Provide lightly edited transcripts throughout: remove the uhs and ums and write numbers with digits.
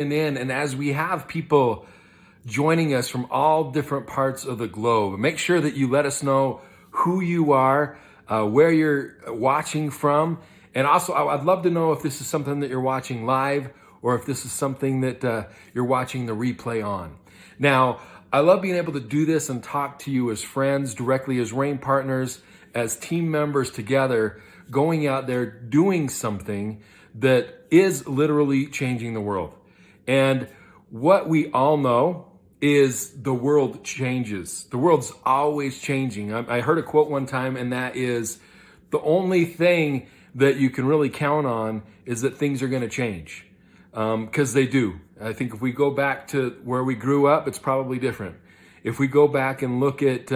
in. And as we have people joining us from all different parts of the globe, make sure that you let us know who you are, where you're watching from. And also, I'd love to know if this is something that you're watching live or if this is something that you're watching the replay on. Now, I love being able to do this and talk to you as friends, directly as Reign partners, as team members together, going out there doing something that is literally changing the world. And what we all know is the world changes. The world's always changing. I heard a quote one time, and that is, the only thing that you can really count on is that things are going to change, because they do. I think if we go back to where we grew up, it's probably different. If we go back and look at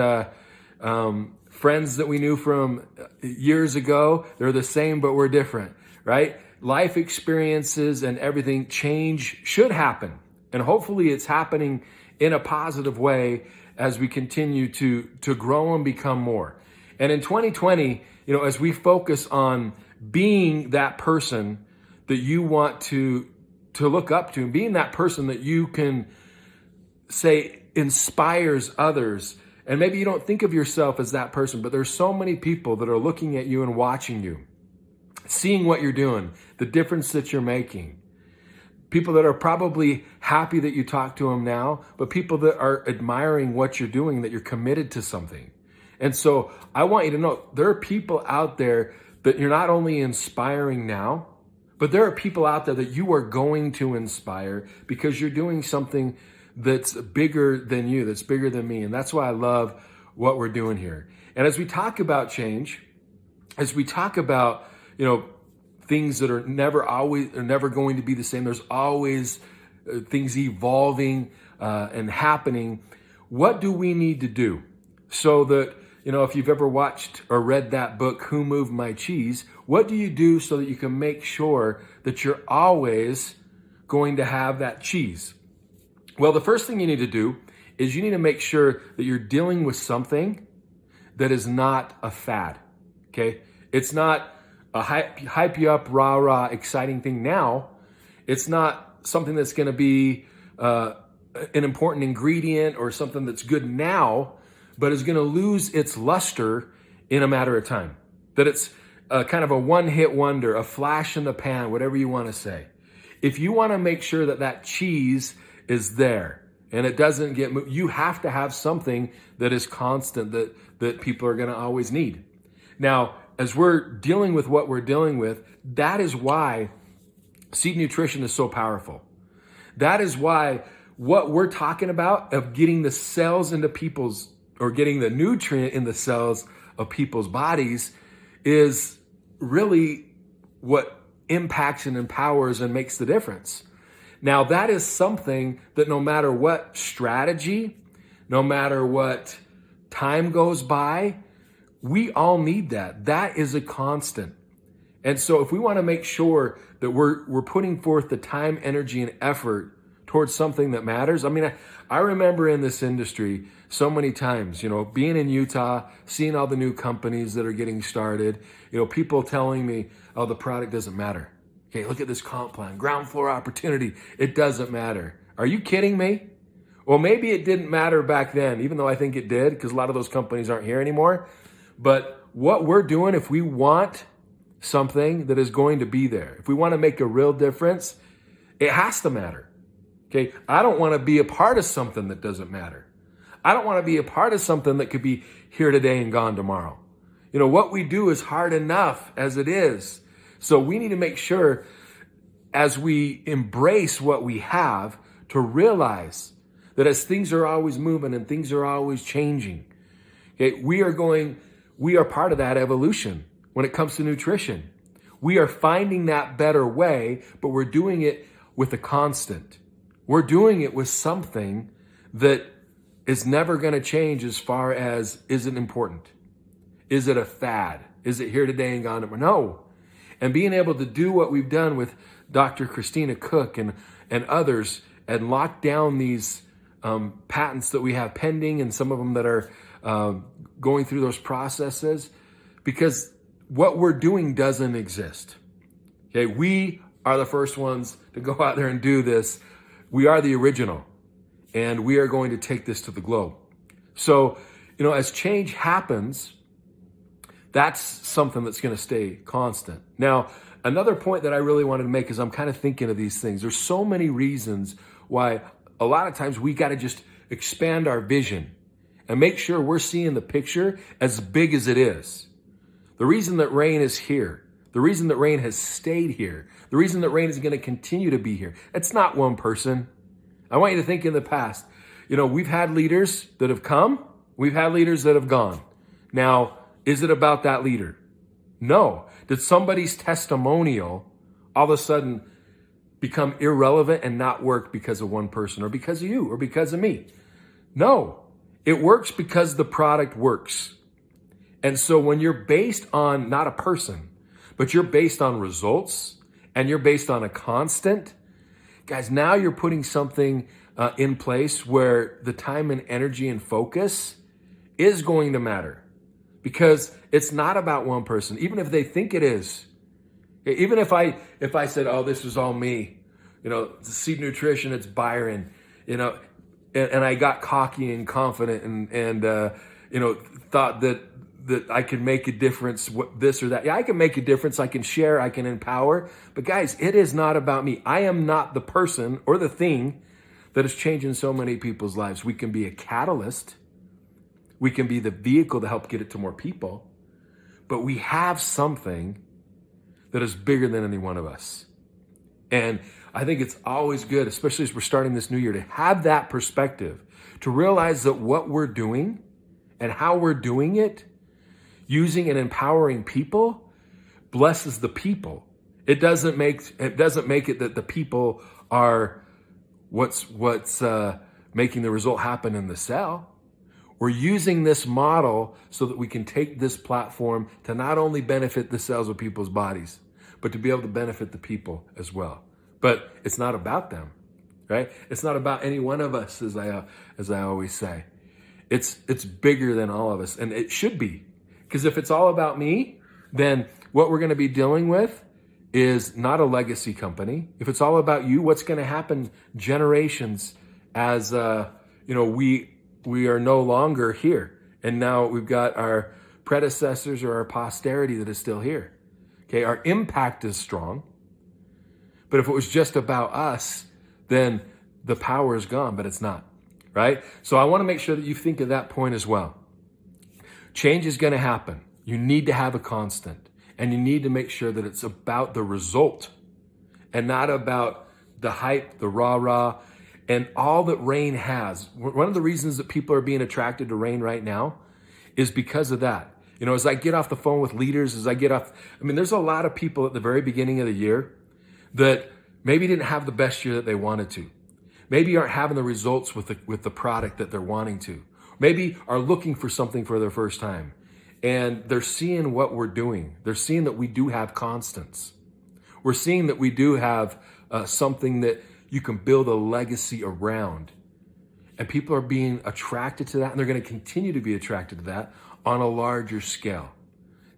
friends that we knew from years ago, they're the same, but we're different, right? Life experiences and everything, change should happen. And hopefully it's happening in a positive way as we continue to grow and become more. And in 2020, as we focus on being that person that you want to look up to, and being that person that you can say inspires others. And maybe you don't think of yourself as that person, but there's so many people that are looking at you and watching you, seeing what you're doing, the difference that you're making. People that are probably happy that you talk to them now, but people that are admiring what you're doing, that you're committed to something. And so I want you to know there are people out there that you're not only inspiring now, but there are people out there that you are going to inspire because you're doing something that's bigger than you, that's bigger than me. And that's why I love what we're doing here. And as we talk about change, as we talk about, things that are never going to be the same, there's always things evolving and happening. What do we need to do so that, if you've ever watched or read that book, Who Moved My Cheese, what do you do so that you can make sure that you're always going to have that cheese? Well, the first thing you need to do is you need to make sure that you're dealing with something that is not a fad, okay? It's not a hype you up, rah, exciting thing now. It's not something that's going to be an important ingredient or something that's good now, but is going to lose its luster in a matter of time. That it's kind of a one-hit wonder, a flash in the pan, whatever you want to say. If you want to make sure that that cheese is there and it doesn't get moved, you have to have something that is constant, that people are going to always need. Now, as we're dealing with what we're dealing with, that is why Seed Nutrition is so powerful. That is why what we're talking about of getting the cells into people's, or getting the nutrient in the cells of people's bodies, is really what impacts and empowers and makes the difference. Now, that is something that no matter what strategy, no matter what time goes by, we all need that. That is a constant. And so if we want to make sure that we're putting forth the time, energy, and effort towards something that matters. I mean, I remember in this industry so many times, being in Utah, seeing all the new companies that are getting started, people telling me, oh, the product doesn't matter. Okay, look at this comp plan, ground floor opportunity. It doesn't matter. Are you kidding me? Well, maybe it didn't matter back then, even though I think it did, because a lot of those companies aren't here anymore. But what we're doing, if we want something that is going to be there, if we want to make a real difference, it has to matter. Okay, I don't want to be a part of something that doesn't matter. I don't want to be a part of something that could be here today and gone tomorrow. What we do is hard enough as it is. So we need to make sure, as we embrace what we have, to realize that as things are always moving and things are always changing, okay, we are part of that evolution when it comes to nutrition. We are finding that better way, but we're doing it with a constant. We're doing it with something that is never going to change as far as, is it important? Is it a fad? Is it here today and gone tomorrow? No. And being able to do what we've done with Dr. Christina Cook and others, and lock down these patents that we have pending, and some of them that are going through those processes, because what we're doing doesn't exist. Okay, we are the first ones to go out there and do this We are the original, and we are going to take this to the globe. So, as change happens, that's something that's going to stay constant. Now, another point that I really wanted to make is I'm kind of thinking of these things. There's so many reasons why a lot of times we got to just expand our vision and make sure we're seeing the picture as big as it is. The reason that Rain is here, the reason that Rain has stayed here, the reason that Rain is going to continue to be here, it's not one person. I want you to think in the past. We've had leaders that have come, we've had leaders that have gone. Now, is it about that leader? No. Did somebody's testimonial all of a sudden become irrelevant and not work because of one person or because of you or because of me? No. It works because the product works. And so when you're based on not a person, but you're based on results and you're based on a constant, guys, now you're putting something in place where the time and energy and focus is going to matter. Because it's not about one person, even if they think it is. Even if I said, oh, this was all me, Seed Nutrition, it's Byron, and I got cocky and confident and thought that I could make a difference, this or that. Yeah, I can make a difference. I can share, I can empower. But guys, it is not about me. I am not the person or the thing that is changing so many people's lives. We can be a catalyst. We can be the vehicle to help get it to more people, but we have something that is bigger than any one of us. And I think it's always good, especially as we're starting this new year, to have that perspective, to realize that what we're doing and how we're doing it, using and empowering people, blesses the people. It doesn't make it that the people are what's making the result happen in the cell. We're using this model so that we can take this platform to not only benefit the cells of people's bodies, but to be able to benefit the people as well. But it's not about them, right? It's not about any one of us, as I always say. It's bigger than all of us, and it should be. Because if it's all about me, then what we're going to be dealing with is not a legacy company. If it's all about you, what's going to happen generations as we are no longer here. And now we've got our predecessors or our posterity that is still here. Okay, our impact is strong. But if it was just about us, then the power is gone, but it's not, right? So I want to make sure that you think of that point as well. Change is going to happen. You need to have a constant, and you need to make sure that it's about the result and not about the hype, the rah-rah, and all that Rain has. One of the reasons that people are being attracted to Rain right now is because of that. As I get off the phone with leaders, there's a lot of people at the very beginning of the year that maybe didn't have the best year that they wanted to. Maybe aren't having the results with the product that they're wanting to. Maybe are looking for something for their first time. And they're seeing what we're doing. They're seeing that we do have constants. We're seeing that we do have something that you can build a legacy around. And people are being attracted to that, and they're going to continue to be attracted to that on a larger scale.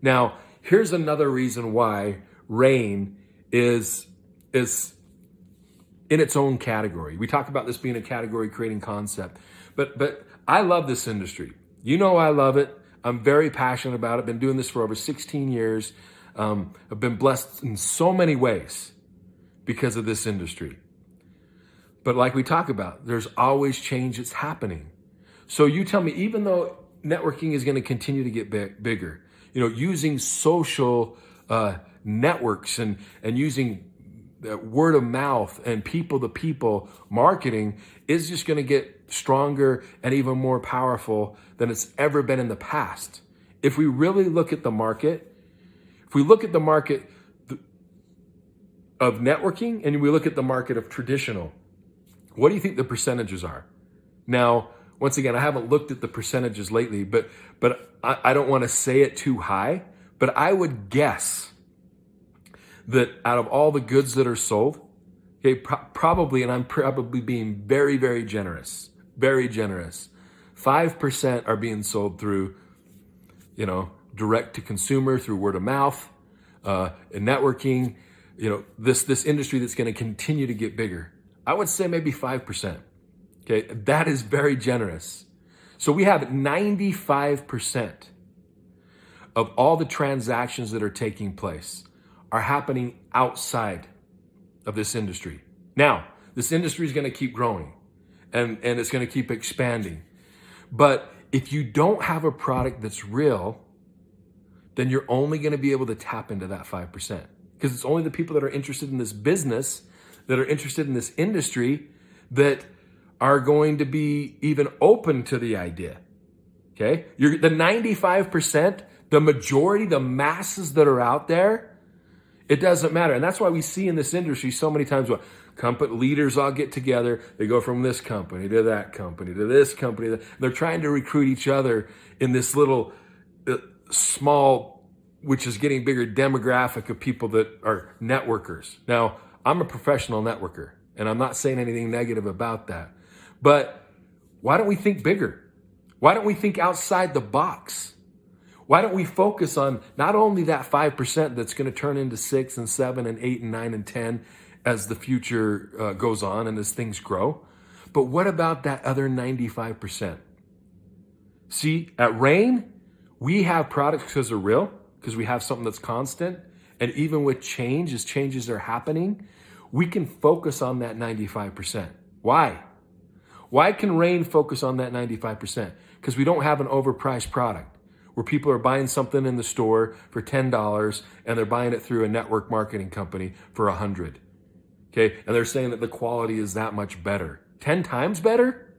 Now, here's another reason why Rain is in its own category. We talk about this being a category creating concept, but I love this industry. I love it. I'm very passionate about it. I've been doing this for over 16 years. I've been blessed in so many ways because of this industry. But like we talk about, there's always change that's happening. So you tell me, even though networking is going to continue to get bigger, using social networks and using word of mouth and people-to-people marketing is just going to get stronger and even more powerful than it's ever been in the past. If we really look at the market, of networking and we look at the market of traditional, what do you think the percentages are? Now, once again, I haven't looked at the percentages lately, but I don't want to say it too high, but I would guess that out of all the goods that are sold, okay, probably, and I'm probably being very, very generous, 5% are being sold through, direct to consumer, through word of mouth, and networking, this industry that's going to continue to get bigger. I would say maybe 5%. Okay, that is very generous. So we have 95% of all the transactions that are taking place are happening outside of this industry. Now, this industry is going to keep growing and it's going to keep expanding. But if you don't have a product that's real, then you're only going to be able to tap into that 5%, because it's only the people that are interested in this business, that are interested in this industry, that are going to be even open to the idea. Okay? The 95%, the majority, the masses that are out there, it doesn't matter. And that's why we see in this industry so many times what company leaders all get together. They go from this company to that company to this company. They're trying to recruit each other in this little small, which is getting bigger, demographic of people that are networkers. Now, I'm a professional networker, and I'm not saying anything negative about that. But why don't we think bigger? Why don't we think outside the box? Why don't we focus on not only that 5% that's going to turn into 6 and 7 and 8 and 9 and 10 as the future goes on and as things grow, but what about that other 95%? See, at Rain, we have products because they're real, because we have something that's constant. And even with change, as changes are happening, we can focus on that 95%. Why? Why can Rain focus on that 95%? Because we don't have an overpriced product where people are buying something in the store for $10 and they're buying it through a network marketing company for $100. Okay, and they're saying that the quality is that much better. 10 times better?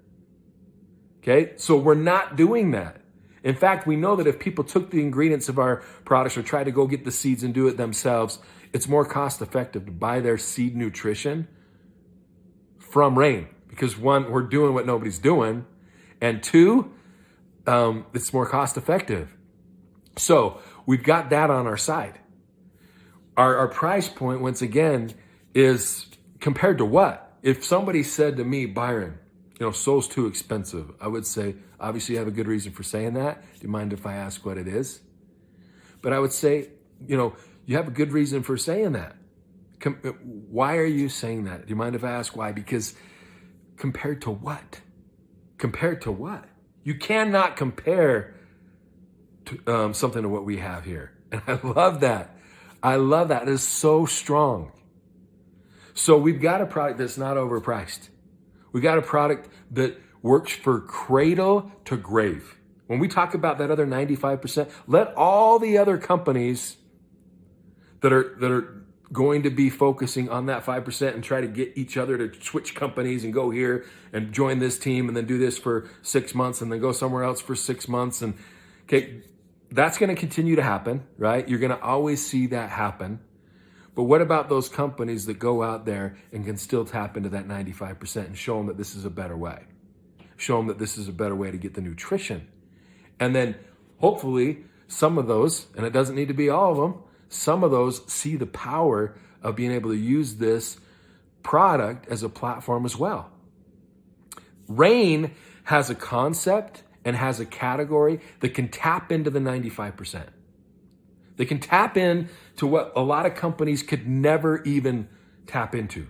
Okay, so we're not doing that. In fact, we know that if people took the ingredients of our products or tried to go get the seeds and do it themselves, it's more cost effective to buy their seed nutrition from Rain. Because one, we're doing what nobody's doing. And two, it's more cost effective. So we've got that on our side. Our price point, once again, is compared to what? If somebody said to me, Byron, soul's too expensive, I would say, obviously you have a good reason for saying that. Do you mind if I ask what it is? But I would say, you have a good reason for saying that. Why are you saying that? Do you mind if I ask why? Because compared to what? Compared to what? You cannot compare to, something to what we have here. And I love that. I love that. It is so strong. So we've got a product that's not overpriced. We got a product that works for cradle to grave. When we talk about that other 95%, let all the other companies that are going to be focusing on that 5% and try to get each other to switch companies and go here and join this team and then do this for 6 months and then go somewhere else for 6 months. And okay, that's going to continue to happen, right? You're going to always see that happen. But what about those companies that go out there and can still tap into that 95% and show them that this is a better way? Show them that this is a better way to get the nutrition. And then hopefully some of those, and it doesn't need to be all of them, some of those see the power of being able to use this product as a platform as well. Rain has a concept and has a category that can tap into the 95%. They can tap in to what a lot of companies could never even tap into,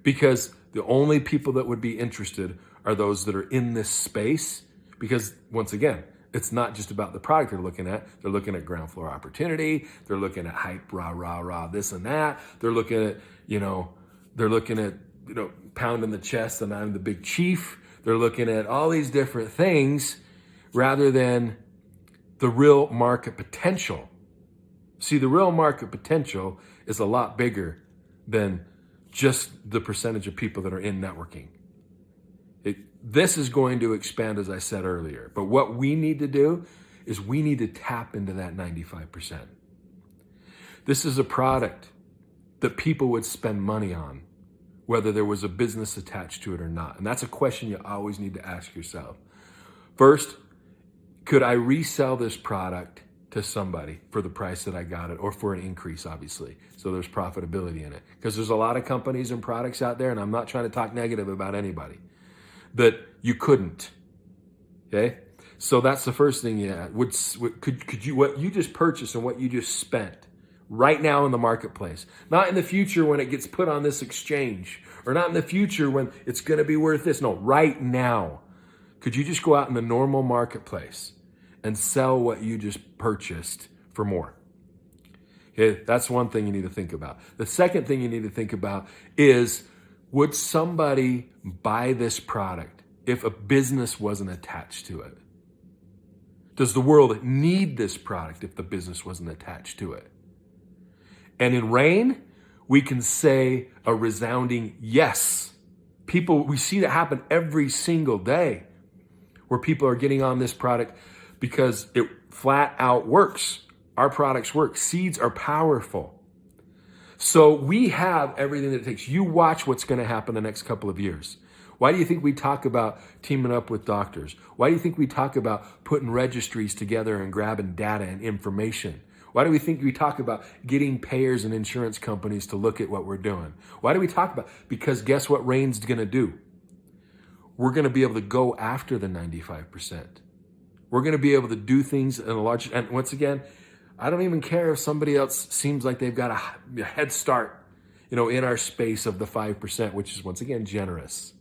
because the only people that would be interested are those that are in this space. Because once again, it's not just about the product they're looking at. They're looking at ground floor opportunity. They're looking at hype, rah, this and that. They're looking at, pounding the chest and I'm the big chief. They're looking at all these different things rather than the real market potential. See, the real market potential is a lot bigger than just the percentage of people that are in networking. This is going to expand, as I said earlier. But what we need to do is we need to tap into that 95%. This is a product that people would spend money on, whether there was a business attached to it or not. And that's a question you always need to ask yourself. First, could I resell this product to somebody for the price that I got it, or for an increase, obviously? So there's profitability in it. Because there's a lot of companies and products out there, and I'm not trying to talk negative about anybody, that you couldn't. Okay? So that's the first thing you had. Could you, what you just purchased and what you just spent, right now in the marketplace. Not in the future when it gets put on this exchange, or not in the future when it's going to be worth this. No, right now. Could you just go out in the normal marketplace and sell what you just purchased for more? Okay, that's one thing you need to think about. The second thing you need to think about is, would somebody buy this product if a business wasn't attached to it? Does the world need this product if the business wasn't attached to it? And in Rain, we can say a resounding yes. We see that happen every single day, where people are getting on this product because it flat out works. Our products work. Seeds are powerful. So we have everything that it takes. You watch what's going to happen the next couple of years. Why do you think we talk about teaming up with doctors? Why do you think we talk about putting registries together and grabbing data and information? Why do we think we talk about getting payers and insurance companies to look at what we're doing? Why do we talk about? Because guess what Rain's going to do? We're going to be able to go after the 95%. We're going to be able to do things in a large, and once again, I don't even care if somebody else seems like they've got a head start, in our space of the 5%, which is once again generous.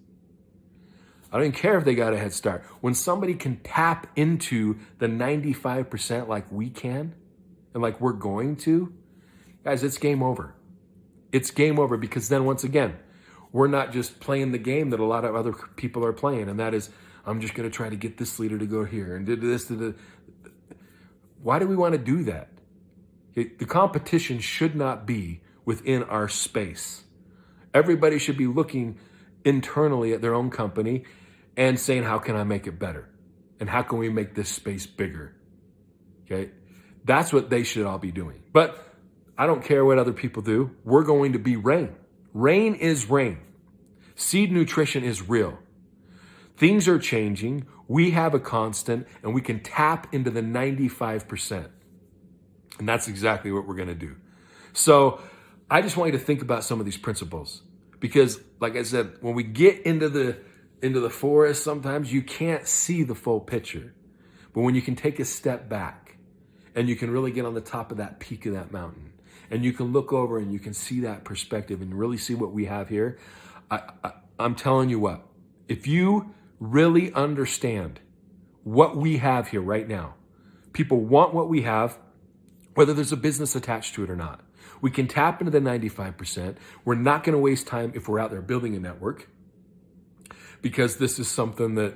I don't even care if they got a head start. When somebody can tap into the 95% like we can, and like we're going to, guys, it's game over. It's game over, because then once again, we're not just playing the game that a lot of other people are playing, and that is, I'm just going to try to get this leader to go here and do this. Why do we want to do that? The competition should not be within our space. Everybody should be looking internally at their own company and saying, how can I make it better? And how can we make this space bigger? Okay? That's what they should all be doing. But I don't care what other people do. We're going to be Rain. Rain is Rain. Seed nutrition is real. Things are changing. We have a constant, and we can tap into the 95%. And that's exactly what we're going to do. So I just want you to think about some of these principles, because like I said, when we get into the forest, sometimes you can't see the full picture. But when you can take a step back and you can really get on the top of that peak of that mountain, and you can look over and you can see that perspective and really see what we have here, I'm telling you what, if you really understand what we have here right now, people want what we have, whether there's a business attached to it or not. We can tap into the 95%. We're not going to waste time if we're out there building a network, because this is something that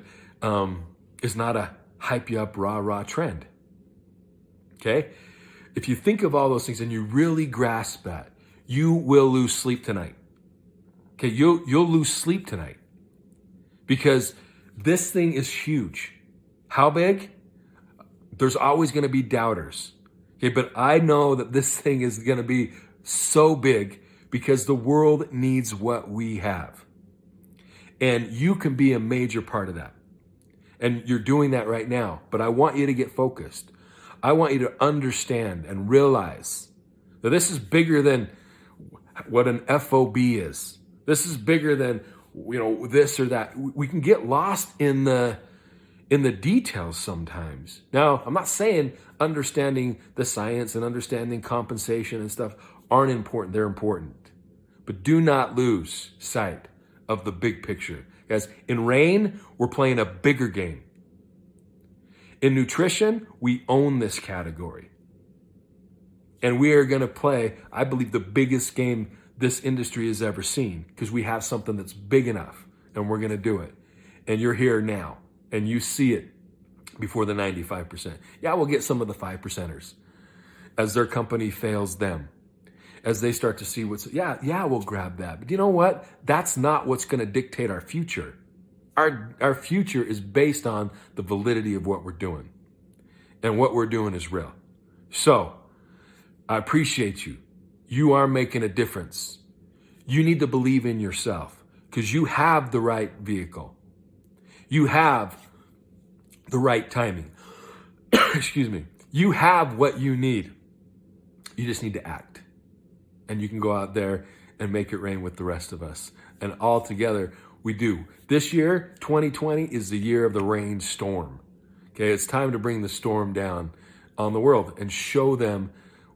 is not a hype you up, rah trend. Okay? If you think of all those things and you really grasp that, you will lose sleep tonight. Okay, you'll lose sleep tonight, because this thing is huge. How big? There's always going to be doubters. Okay, but I know that this thing is going to be so big because the world needs what we have. And you can be a major part of that. And you're doing that right now. But I want you to get focused. I want you to understand and realize that this is bigger than what an FOB is. This is bigger than, this or that. We can get lost in the details sometimes. Now, I'm not saying understanding the science and understanding compensation and stuff aren't important. They're important. But do not lose sight of the big picture. Guys, in Rain, we're playing a bigger game. In nutrition, we own this category. And we are going to play, I believe, the biggest game this industry has ever seen, because we have something that's big enough, and we're going to do it. And you're here now, and you see it before the 95%. Yeah, we'll get some of the 5%ers as their company fails them, as they start to see we'll grab that. But you know what? That's not what's going to dictate our future. Our future is based on the validity of what we're doing. And what we're doing is real. So, I appreciate you. You are making a difference. You need to believe in yourself, because you have the right vehicle. You have the right timing. Excuse me. You have what you need. You just need to act. And you can go out there and make it rain with the rest of us. And all together, we do. This year, 2020, is the year of the rainstorm. Okay, it's time to bring the storm down on the world and show them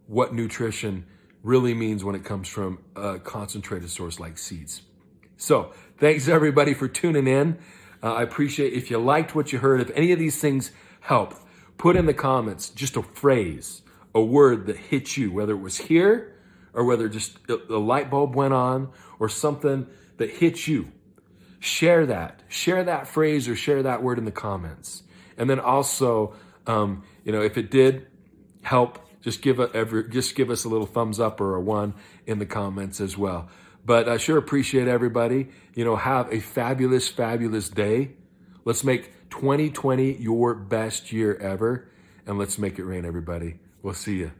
what nutrition really means when it comes from a concentrated source like seeds. So thanks everybody for tuning in. I appreciate if you liked what you heard. If any of these things helped, put in the comments just a phrase, a word that hit you, whether it was here or whether just a light bulb went on or something that hit you. Share that phrase or share that word in the comments. And then also, if it did help, just give us a little thumbs up or a 1 in the comments as well. But I sure appreciate everybody. Have a fabulous, fabulous day. Let's make 2020 your best year ever. And let's make it rain, everybody. We'll see you.